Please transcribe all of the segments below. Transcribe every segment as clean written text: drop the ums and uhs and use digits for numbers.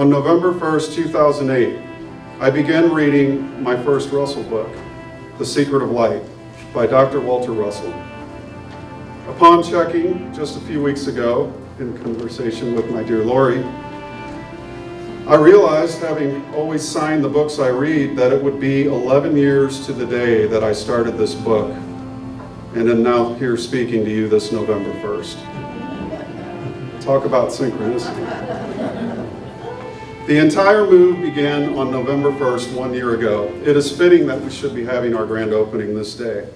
On November 1st, 2008, I began reading my first Russell book, The Secret of Light, by Dr. Walter Russell. Upon checking just a few weeks ago, in conversation with my dear Lori, I realized, having always signed the books I read, that it would be 11 years to the day that I started this book, and am now here speaking to you this November 1st. Talk about synchronicity. The entire move began on November 1st, 1 year ago. It is fitting that we should be having our grand opening this day.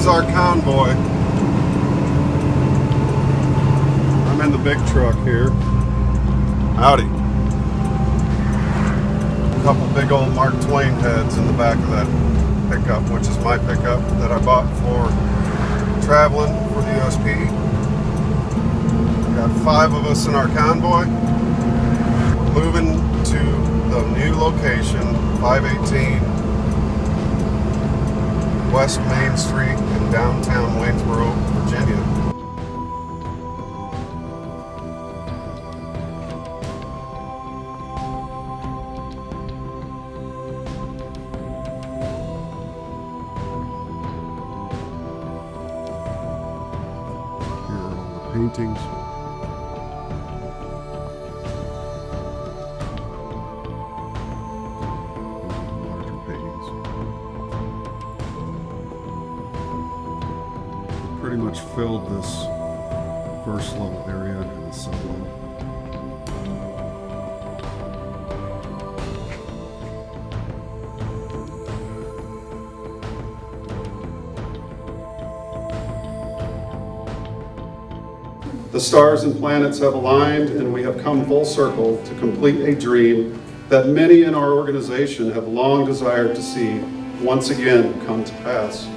Our convoy. I'm in the big truck here. Howdy. A couple big old Mark Twain heads in the back of that pickup, which is my pickup that I bought for traveling for the USP. Got 5 of us in our convoy. We're moving to the new location, 518 West Main Street in downtown Waynesboro, Virginia. Here are all the paintings. Pretty much filled this first level area and the sublevel. The stars and planets have aligned, and we have come full circle to complete a dream that many in our organization have long desired to see once again come to pass.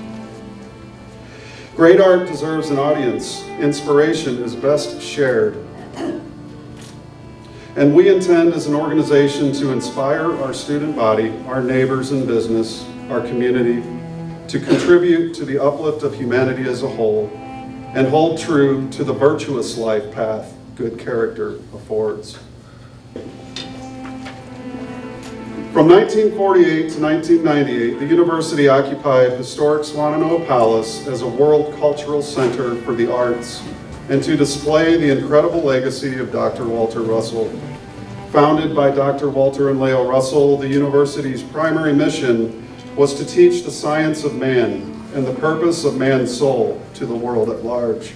Great art deserves an audience. Inspiration is best shared. And we intend as an organization to inspire our student body, our neighbors in business, our community, to contribute to the uplift of humanity as a whole and hold true to the virtuous life path good character affords. From 1948 to 1998, the university occupied historic Swannanoa Palace as a world cultural center for the arts and to display the incredible legacy of Dr. Walter Russell. Founded by Dr. Walter and Leo Russell, the university's primary mission was to teach the science of man and the purpose of man's soul to the world at large.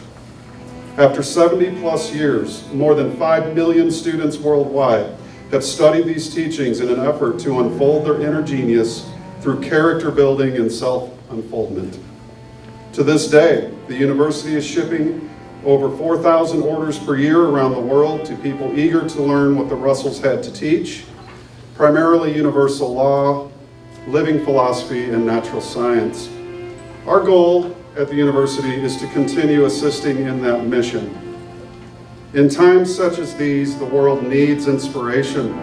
After 70 plus years, more than 5 million students worldwide have studied these teachings in an effort to unfold their inner genius through character building and self-unfoldment. To this day, the university is shipping over 4,000 orders per year around the world to people eager to learn what the Russells had to teach, primarily universal law, living philosophy, and natural science. Our goal at the university is to continue assisting in that mission. In times such as these, the world needs inspiration.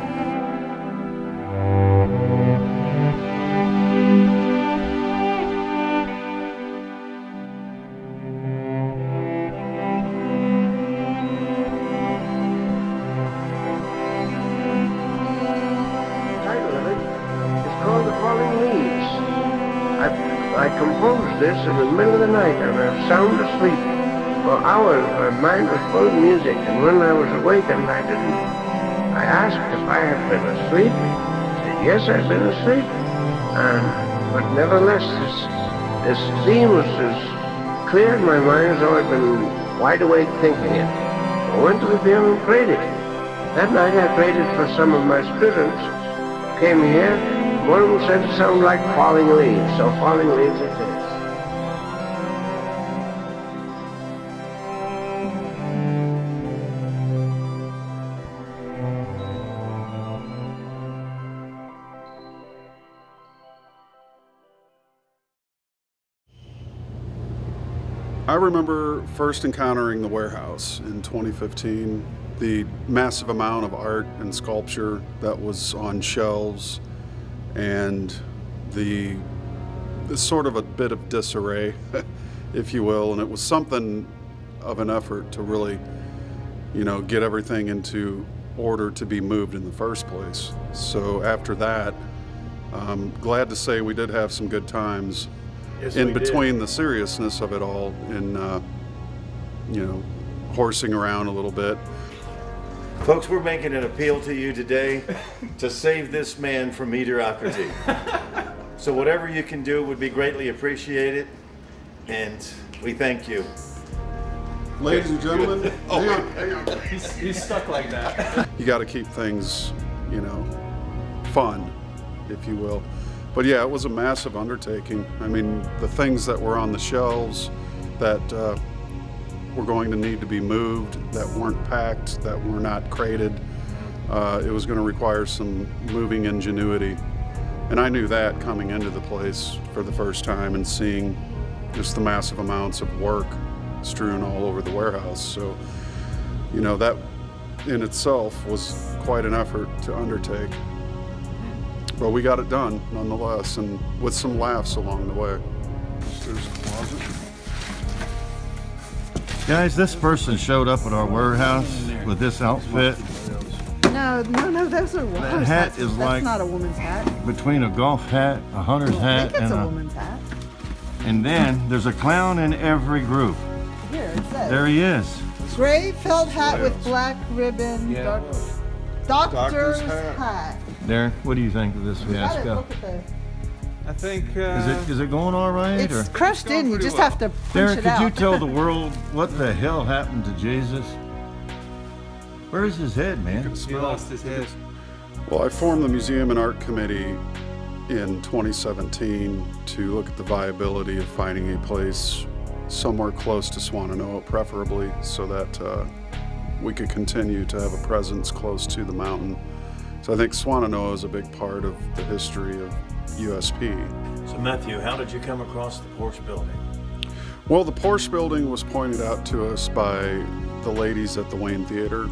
The title of it is called The Falling Leaves. I composed this in the middle of the night. I was sound asleep. For hours my mind was full of music, and when I was awakened I asked if I had been asleep. I said, yes, I've been asleep. But nevertheless, this theme was as clear in my mind as though I'd been wide awake thinking it. I went to the piano and played it. That night I played it for some of my students. Came here, one of them said it sounded like falling leaves, so falling leaves it is. I remember first encountering the warehouse in 2015, the massive amount of art and sculpture that was on shelves, and the sort of a bit of disarray, if you will, and it was something of an effort to really, get everything into order to be moved in the first place. So after that, I'm glad to say we did have some good times. Yes, in we between did. the seriousness of it all, and horsing around a little bit. Folks, we're making an appeal to you today to save this man from mediocrity. So whatever you can do would be greatly appreciated, and we thank you. Ladies and gentlemen, hang on. He's stuck like that. You got to keep things, fun, if you will. But yeah, it was a massive undertaking. I mean, the things that were on the shelves that were going to need to be moved, that weren't packed, that were not crated, it was going to require some moving ingenuity. And I knew that coming into the place for the first time and seeing just the massive amounts of work strewn all over the warehouse. So, that in itself was quite an effort to undertake. But we got it done nonetheless, and with some laughs along the way. There's a closet. Guys, this person showed up at our warehouse with this outfit No, those are women's hat hats. is That's like- not a woman's hat. between a golf hat, a hunter's I hat, think it's and a woman's hat. and then there's a clown in every group. Here, it says. There he is. Gray felt hat with black ribbon. Yeah. Doctor's hat. Darren, what do you think of this Got it, fiasco? look at the. I think. Is it going all right? It's Or crushed going in. You pretty just well. have to punch Darren, it could out. you tell the world what the hell happened to Jesus? Where's his head, man? He lost his head. Well, I formed the Museum and Art Committee in 2017 to look at the viability of finding a place somewhere close to Swannanoa, preferably, so that we could continue to have a presence close to the mountain. So I think Swannanoa is a big part of the history of USP. So Matthew, how did you come across the Porsche building? Well, the Porsche building was pointed out to us by the ladies at the Wayne Theater,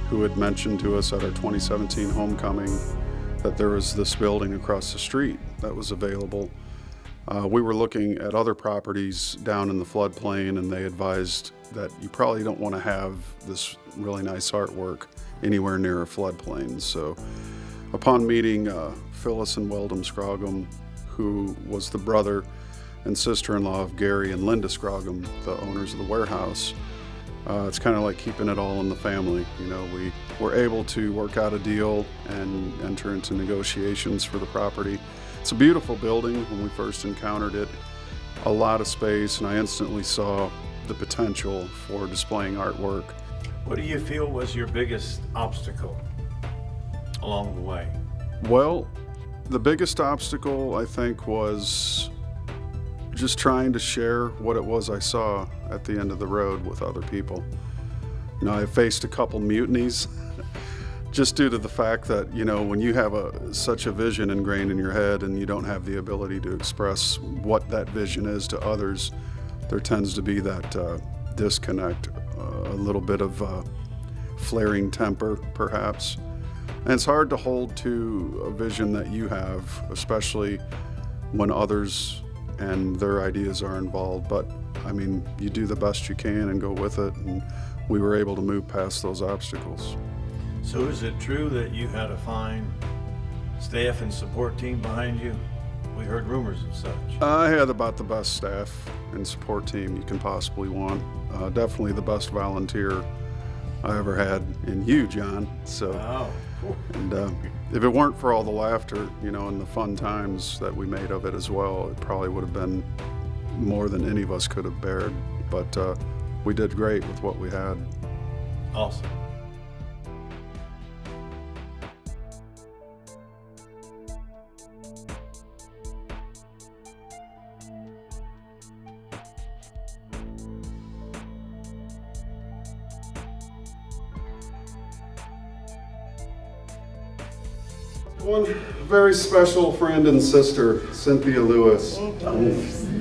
who had mentioned to us at our 2017 homecoming that there was this building across the street that was available. We were looking at other properties down in the floodplain, and they advised that you probably don't want to have this really nice artwork anywhere near a floodplain. So upon meeting Phyllis and Weldon Scroggum, who was the brother and sister-in-law of Gary and Linda Scroggum, the owners of the warehouse, it's kind of like keeping it all in the family. We were able to work out a deal and enter into negotiations for the property. It's a beautiful building. When we first encountered it, a lot of space, and I instantly saw the potential for displaying artwork. What do you feel was your biggest obstacle along the way? Well, the biggest obstacle, I think, was just trying to share what it was I saw at the end of the road with other people. I faced a couple mutinies just due to the fact that, when you have such a vision ingrained in your head and you don't have the ability to express what that vision is to others, there tends to be that disconnect, a little bit of flaring temper, perhaps. And it's hard to hold to a vision that you have, especially when others and their ideas are involved. But you do the best you can and go with it, and we were able to move past those obstacles. So is it true that you had a fine staff and support team behind you? We heard rumors of such. I had about the best staff and support team you can possibly want. Definitely the best volunteer I ever had in you, John. So, Cool. and if it weren't for all the laughter, and the fun times that we made of it as well, it probably would have been more than any of us could have bared. But we did great with what we had. Awesome. One very special friend and sister, Cynthia Lewis.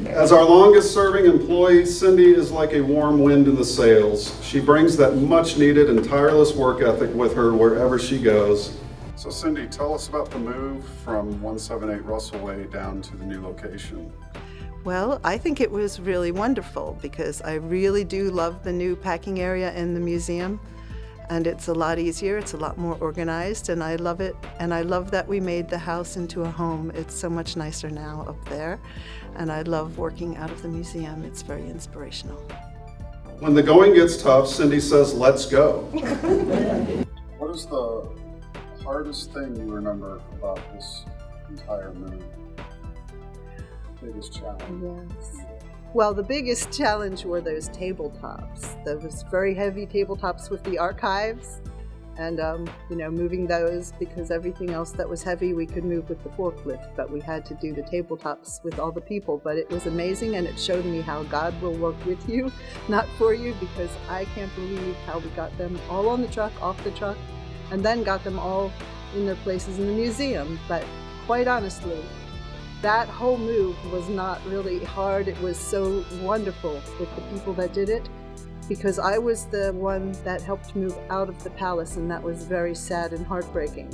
As our longest serving employee, Cindy is like a warm wind in the sails. She brings that much needed and tireless work ethic with her wherever she goes. So Cindy, tell us about the move from 178 Russell Way down to the new location. Well, I think it was really wonderful because I really do love the new packing area in the museum. And it's a lot easier, it's a lot more organized, and I love it. And I love that we made the house into a home. It's so much nicer now up there. And I love working out of the museum. It's very inspirational. When the going gets tough, Cindy says, let's go. What is the hardest thing you remember about this entire move? Biggest challenge? Yes. Well, the biggest challenge were those tabletops. Those very heavy tabletops with the archives, and moving those, because everything else that was heavy we could move with the forklift, but we had to do the tabletops with all the people. But it was amazing, and it showed me how God will work with you, not for you, because I can't believe how we got them all on the truck, off the truck, and then got them all in their places in the museum. But quite honestly, that whole move was not really hard. It was so wonderful with the people that did it, because I was the one that helped move out of the palace, and that was very sad and heartbreaking.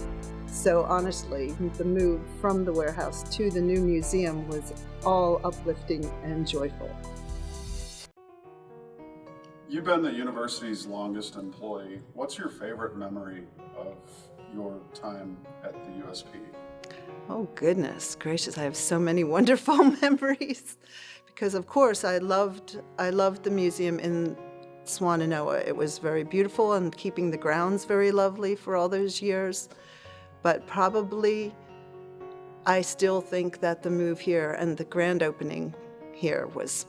So honestly, the move from the warehouse to the new museum was all uplifting and joyful. You've been the university's longest employee. What's your favorite memory of your time at the USP? Oh, goodness gracious, I have so many wonderful memories. Because of course I loved the museum in Swannanoa. It was very beautiful, and keeping the grounds very lovely for all those years. But probably I still think that the move here and the grand opening here was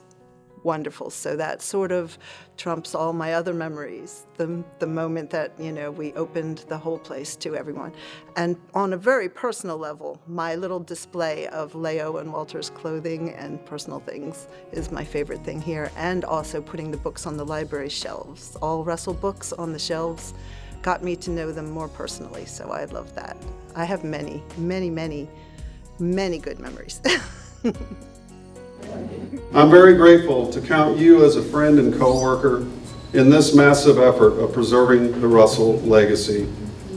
wonderful. So that sort of trumps all my other memories. The moment that, we opened the whole place to everyone. And on a very personal level, my little display of Leo and Walter's clothing and personal things is my favorite thing here. And also putting the books on the library shelves. All Russell books on the shelves got me to know them more personally. So I love that. I have many, many, many, many good memories. I'm very grateful to count you as a friend and co-worker in this massive effort of preserving the Russell legacy.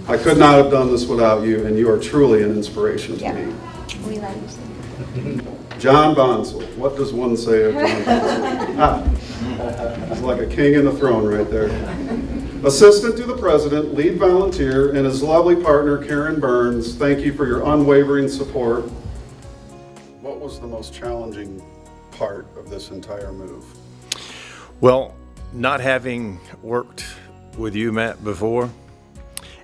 I could not have done this without you, and you are truly an inspiration to me. We love you. John Bonsall. What does one say of John Bonsall? He's like a king in the throne right there. Assistant to the President, lead volunteer, and his lovely partner, Karen Burns, thank you for your unwavering support. What was the most challenging part of this entire move? Well, not having worked with you, Matt, before,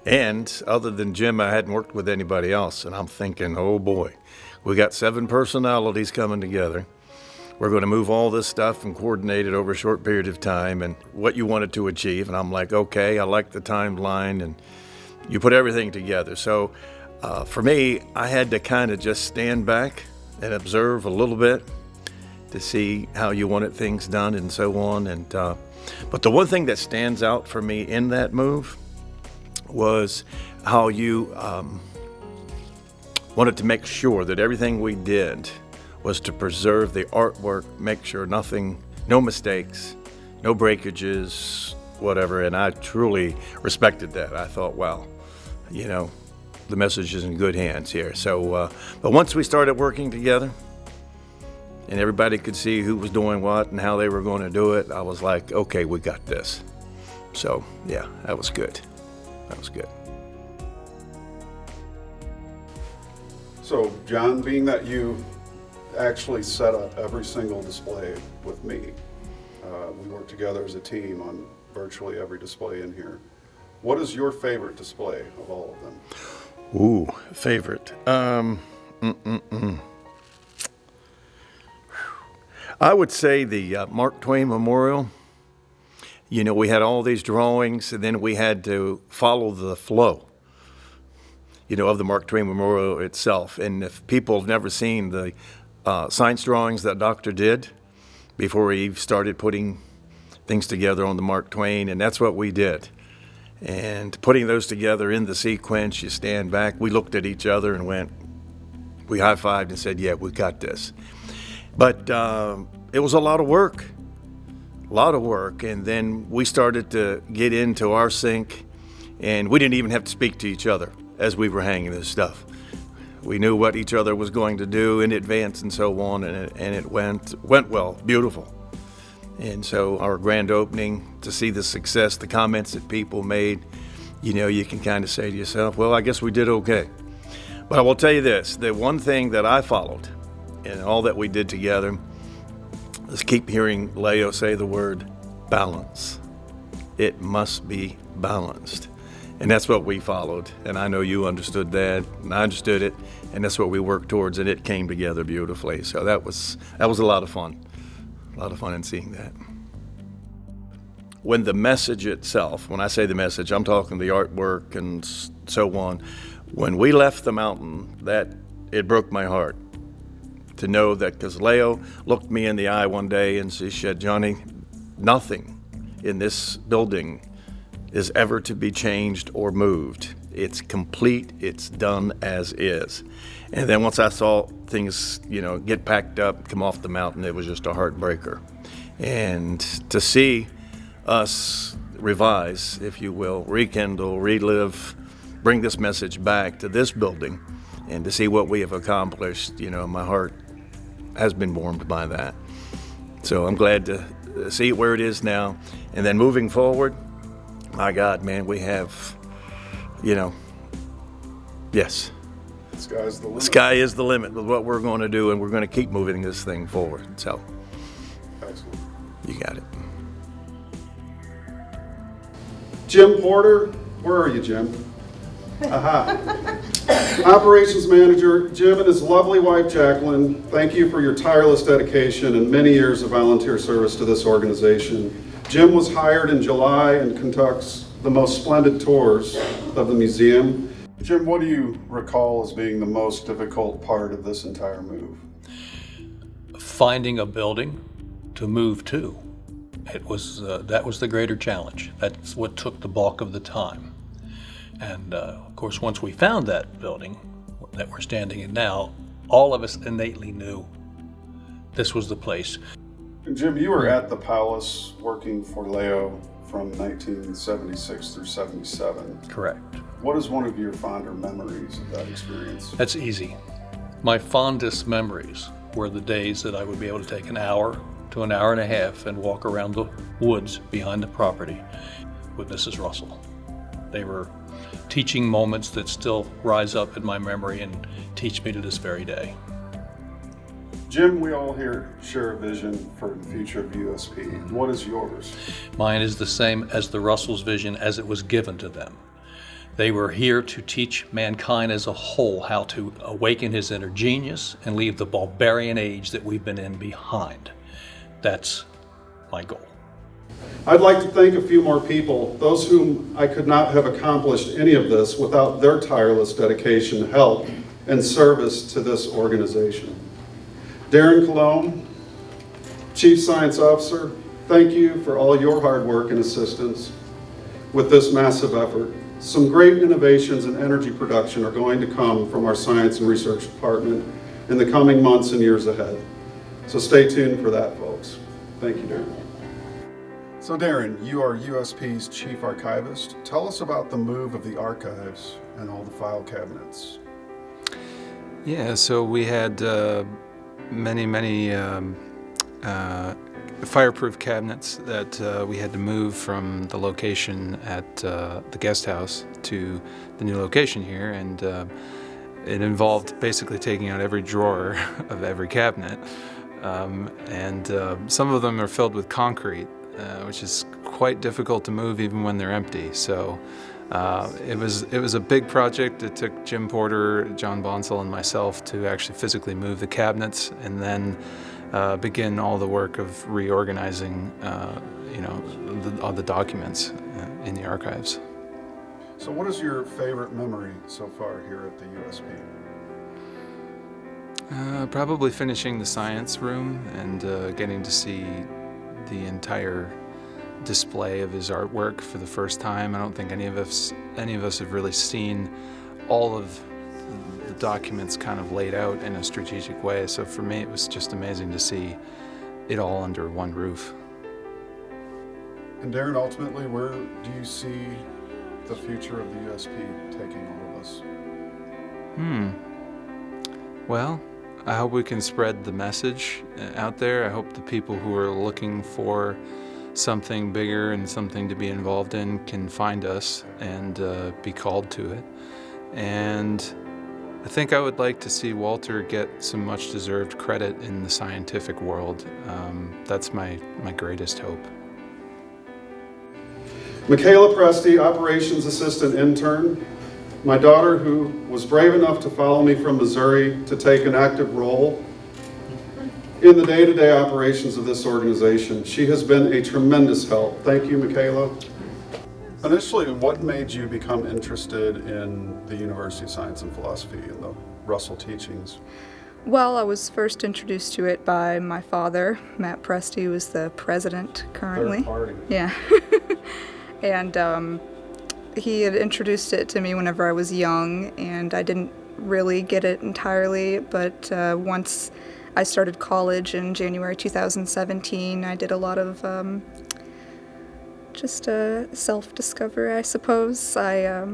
and other than Jim, I hadn't worked with anybody else, and I'm thinking, oh boy, we got 7 personalities coming together. We're going to move all this stuff and coordinate it over a short period of time, and what you wanted to achieve. And I'm like, okay, I like the timeline, and you put everything together. So for me, I had to kind of just stand back and observe a little bit to see how you wanted things done and so on. And but the one thing that stands out for me in that move was how you wanted to make sure that everything we did was to preserve the artwork, make sure no mistakes, no breakages, whatever. And I truly respected that. I thought, wow, the message is in good hands here. So, but once we started working together and everybody could see who was doing what and how they were going to do it, I was like, okay, we got this. So, yeah, that was good. That was good. So, John, being that you actually set up every single display with me, we worked together as a team on virtually every display in here. What is your favorite display of all of them? Ooh, favorite. I would say the Mark Twain Memorial You know, we had all these drawings, and then we had to follow the flow, you know, of the Mark Twain Memorial itself. And if people have never seen the science drawings that Doctor did before he started putting things together on the Mark Twain, and that's what we did. And putting those together in the sequence, you stand back. We looked at each other and we high-fived and said, yeah, we got this. But it was a lot of work. And then we started to get into our sync, and we didn't even have to speak to each other as we were hanging this stuff. We knew what each other was going to do in advance and so on, and it went well, beautiful. And so our grand opening, to see the success, the comments that people made, you know, you can kind of say to yourself, well, I guess we did okay. But I will tell you this, the one thing that I followed in all that we did together is keep hearing Leo say the word balance. It must be balanced. And that's what we followed. And I know you understood that, and I understood it, and that's what we worked towards, and it came together beautifully. So that was a lot of fun. A lot of fun in seeing that. When the message itself, when I say the message, I'm talking the artwork and so on. When we left the mountain, it broke my heart to know that, because Leo looked me in the eye one day and she said, Johnny, nothing in this building is ever to be changed or moved. It's complete, it's done as is. And then once I saw things, you know, get packed up, come off the mountain, it was just a heartbreaker. And to see us revise, if you will, rekindle, relive, bring this message back to this building, and to see what we have accomplished, you know, my heart has been warmed by that. So I'm glad to see it where it is now. And then moving forward, my God, man, we have, you know, yes. The sky's the limit. The sky is the limit with what we're going to do, and we're going to keep moving this thing forward. So, Excellent. you got it. Jim Porter, where are you, Jim? Aha. Operations Manager, Jim and his lovely wife, Jacqueline, thank you for your tireless dedication and many years of volunteer service to this organization. Jim was hired in July and conducts the most splendid tours of the museum. Jim, what do you recall as being the most difficult part of this entire move? Finding a building to move to. That was the greater challenge. That's what took the bulk of the time. And of course, once we found that building that we're standing in now, all of us innately knew this was the place. And Jim, you were at the palace working for Leo from 1976 through 77. Correct. What is one of your fonder memories of that experience? That's easy. My fondest memories were the days that I would be able to take an hour to an hour and a half and walk around the woods behind the property with Mrs. Russell. They were teaching moments that still rise up in my memory and teach me to this very day. Jim, we all here share a vision for the future of USP. What is yours? Mine is the same as the Russells' vision as it was given to them. They were here to teach mankind as a whole how to awaken his inner genius and leave the barbarian age that we've been in behind. That's my goal. I'd like to thank a few more people, those whom I could not have accomplished any of this without their tireless dedication, help, and service to this organization. Darren Colomb, Chief Science Officer, thank you for all your hard work and assistance with this massive effort. Some great innovations in energy production are going to come from our Science and Research Department in the coming months and years ahead. So stay tuned for that, folks. Thank you, Darren. So Darren, you are USP's Chief Archivist. Tell us about the move of the archives and all the file cabinets. Yeah, so we had many fireproof cabinets that we had to move from the location at the guest house to the new location here, and it involved basically taking out every drawer of every cabinet, and some of them are filled with concrete, which is quite difficult to move even when they're empty. So it was a big project. It took Jim Porter, John Bonsall, and myself to actually physically move the cabinets, and then begin all the work of reorganizing, all the documents in the archives. So what is your favorite memory so far here at the USP? Probably finishing the science room and getting to see the entire display of his artwork for the first time. I don't think any of us have really seen all of the documents kind of laid out in a strategic way. So for me, it was just amazing to see it all under one roof. And Darren, ultimately, where do you see the future of the USP taking all of us? Well, I hope we can spread the message out there. I hope the people who are looking for something bigger and something to be involved in can find us and be called to it. And I think I would like to see Walter get some much deserved credit in the scientific world. That's my greatest hope. Michaela Presti, Operations Assistant Intern. My daughter, who was brave enough to follow me from Missouri to take an active role in the day-to-day operations of this organization. She has been a tremendous help. Thank you, Michaela. Initially, what made you become interested in the University of Science and Philosophy and the Russell teachings? Well, I was first introduced to it by my father, Matt Presti, who is the president currently. Third party. Yeah. And he had introduced it to me whenever I was young, and I didn't really get it entirely, but once I started college in January 2017, I did a lot of just self-discovery, I suppose. I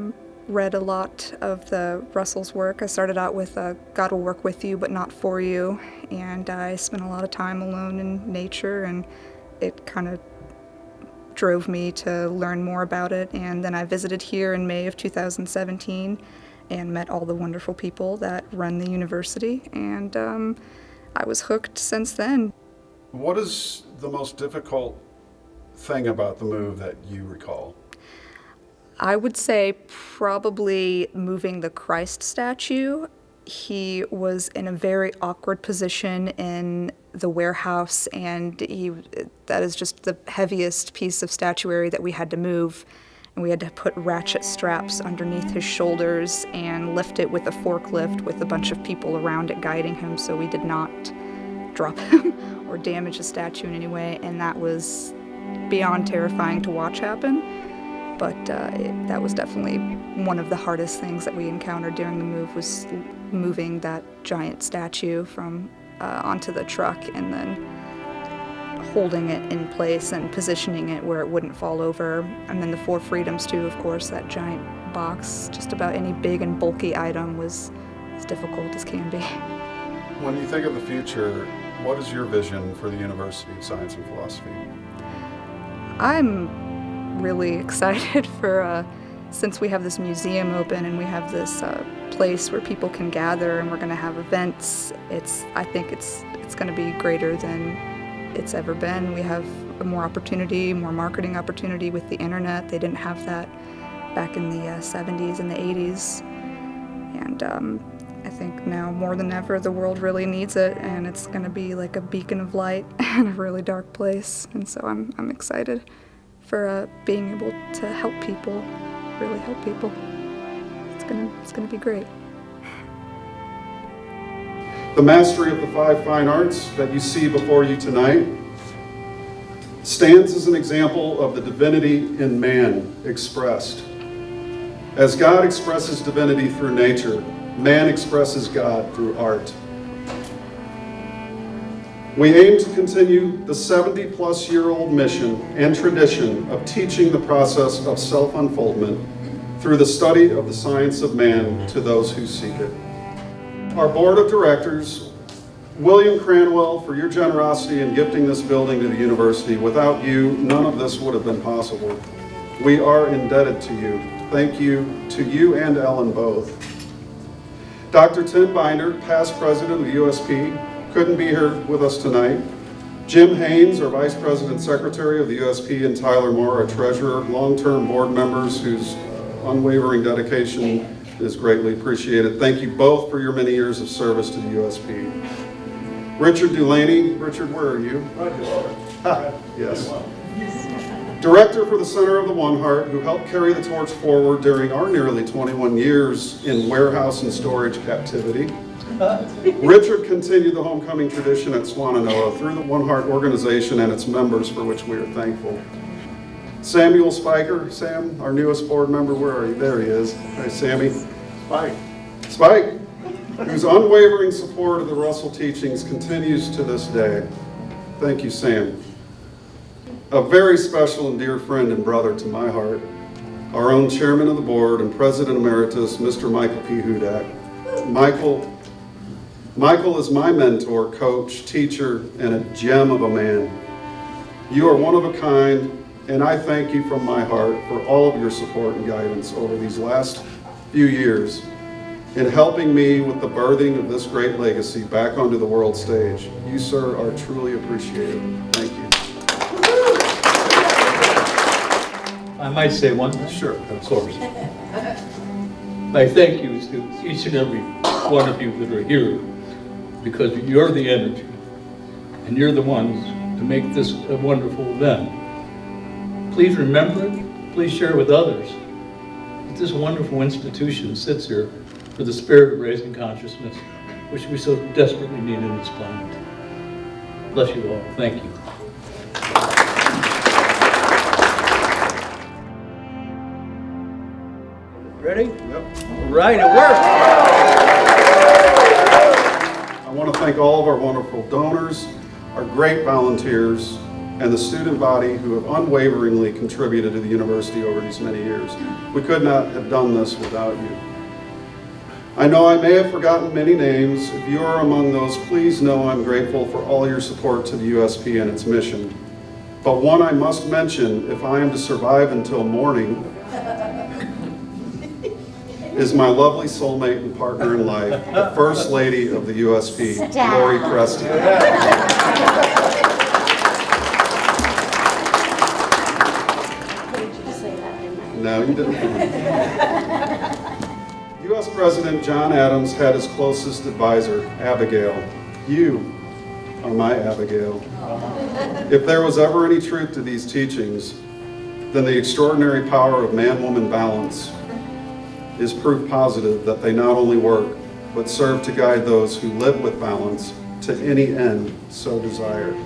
read a lot of the Russell's work. I started out with God Will Work With You, but Not For You, and I spent a lot of time alone in nature, and it kind of drove me to learn more about it. And then I visited here in May of 2017 and met all the wonderful people that run the university, and I was hooked since then. What is the most difficult thing about the move that you recall? I would say probably moving the Christ statue. He was in a very awkward position in the warehouse, and that is just the heaviest piece of statuary that we had to move. And we had to put ratchet straps underneath his shoulders and lift it with a forklift with a bunch of people around it guiding him so we did not drop him or damage the statue in any way. And that was beyond terrifying to watch happen. But that was definitely one of the hardest things that we encountered during the move, was moving that giant statue from onto the truck and then holding it in place and positioning it where it wouldn't fall over. And then the Four Freedoms too, of course, that giant box. Just about any big and bulky item was as difficult as can be. When you think of the future, what is your vision for the University of Science and Philosophy? I'm really excited for, since we have this museum open and we have this place where people can gather and we're going to have events, I think it's going to be greater than it's ever been. We have more opportunity, more marketing opportunity with the internet. They didn't have that back in the 70s and the 80s. And I think now more than ever the world really needs it, and it's going to be like a beacon of light in a really dark place. And so I'm excited for being able to help people, really help people. It's gonna be great. The mastery of the five fine arts that you see before you tonight stands as an example of the divinity in man expressed. As God expresses divinity through nature, man expresses God through art. We aim to continue the 70-plus-year-old mission and tradition of teaching the process of self-unfoldment through the study of the science of man to those who seek it. Our board of directors, William Cranwell, for your generosity in gifting this building to the university. Without you, none of this would have been possible. We are indebted to you. Thank you to you and Ellen both. Dr. Tim Binder, past president of the USP, couldn't be here with us tonight. Jim Haynes, our Vice President Secretary of the USP, and Tyler Moore, our Treasurer, long-term board members whose unwavering dedication is greatly appreciated. Thank you both for your many years of service to the USP. Richard Delaney. Richard, where are you? Ah, yes. Director for the Center of the One Heart, who helped carry the torch forward during our nearly 21 years in warehouse and storage captivity. Richard continued the homecoming tradition at Swannanoa through the One Heart organization and its members, for which we are thankful. Samuel Spiker, Sam, our newest board member, where are you? There he is. Hi, Sammy. Spike, whose unwavering support of the Russell teachings continues to this day. Thank you, Sam. A very special and dear friend and brother to my heart, our own chairman of the board and president emeritus, Mr. Michael P. Hudak. Michael is my mentor, coach, teacher, and a gem of a man. You are one of a kind, and I thank you from my heart for all of your support and guidance over these last few years in helping me with the birthing of this great legacy back onto the world stage. You, sir, are truly appreciated. Thank you. I might say one thing? Sure. Of course. My thank yous to each and every one of you that are here, because you're the energy, and you're the ones to make this a wonderful event. Please remember it, please share it with others. This wonderful institution sits here for the spirit of raising consciousness, which we so desperately need in this planet. Bless you all. Thank you. Ready? Yep. All right, it worked. I want to thank all of our wonderful donors, our great volunteers, and the student body who have unwaveringly contributed to the university over these many years. We could not have done this without you. I know I may have forgotten many names. If you are among those, please know I'm grateful for all your support to the USP and its mission. But one I must mention, if I am to survive until morning, is my lovely soulmate and partner in life, the First Lady of the USP, Lori Presti. No, you didn't. U.S. President John Adams had his closest advisor, Abigail. You are my Abigail. If there was ever any truth to these teachings, then the extraordinary power of man-woman balance is proof positive that they not only work, but serve to guide those who live with balance to any end so desired.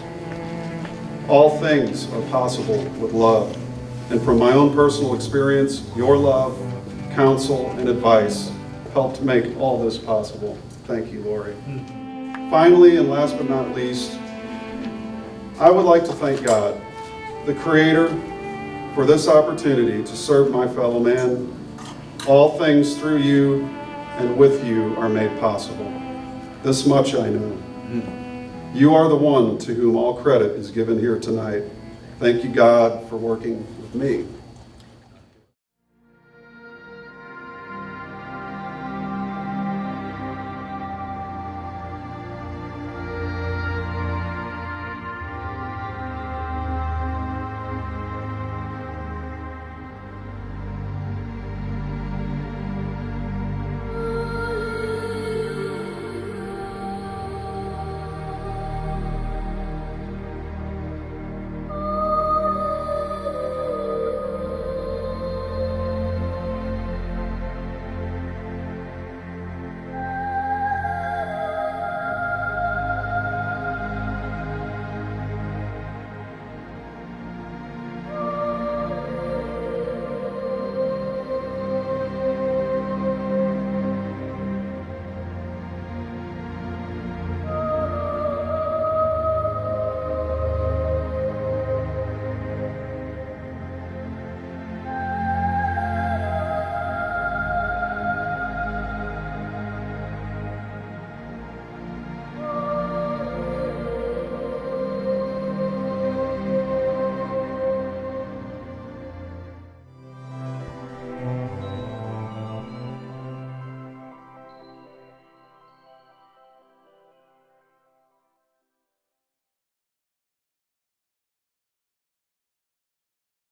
All things are possible with love. And from my own personal experience, your love, counsel, and advice helped make all this possible. Thank you, Lori. Finally, and last but not least, I would like to thank God, the Creator, for this opportunity to serve my fellow man. All things through you and with you are made possible. This much I know. You are the one to whom all credit is given here tonight. Thank you, God, for working with me.